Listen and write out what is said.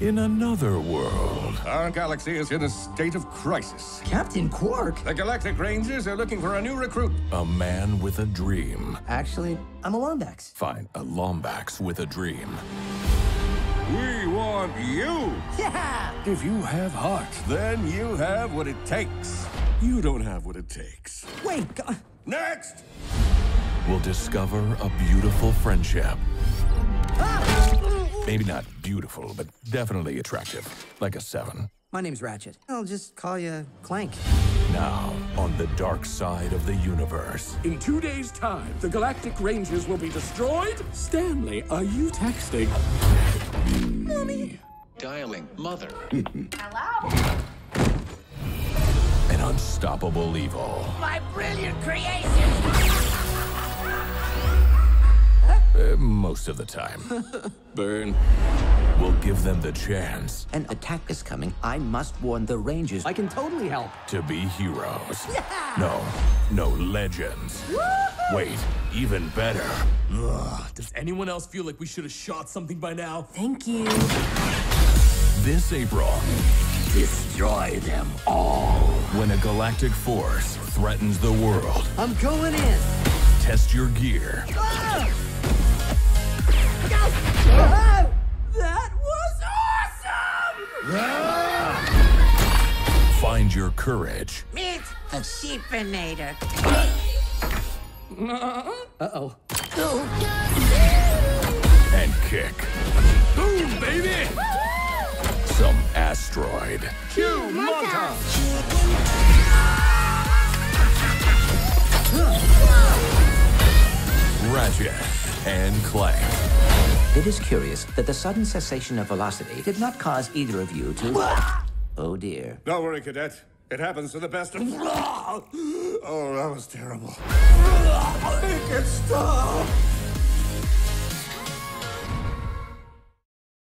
in another world. Our galaxy is in a state of crisis. Captain Quark? The Galactic Rangers are looking for a new recruit. A man with a dream. Actually, I'm a Lombax. Fine, a Lombax with a dream. We want you. Yeah! If you have heart, then you have what it takes. You don't have what it takes. Wait, Next! We'll discover a beautiful friendship. Maybe not beautiful, but definitely attractive. Like a 7. My name's Ratchet. I'll just call you Clank. Now, on the dark side of the universe. In 2 days' time, the Galactic Rangers will be destroyed? Stanley, are you texting? Mommy. Dialing mother. Hello? An unstoppable evil. My brilliant creation! Most of the time. Burn. We'll give them the chance An attack is coming. I must warn the Rangers. I can totally help. to be heroes. Yeah! No legends. Wait, even better. Does anyone else feel like we should have shot something by now? Thank you. This April, Destroy them all. when a galactic force threatens the world, I'm going in. test your gear. That was awesome! Find your courage Meet the Sheepinator. Uh-oh. and kick Boom, baby! some asteroid. Cue montage! Ratchet and Clank. It is curious that the sudden cessation of velocity did not cause either of you to... Oh, dear. Don't worry, Cadet. It happens to the best of... Oh, that was terrible. Make it stop!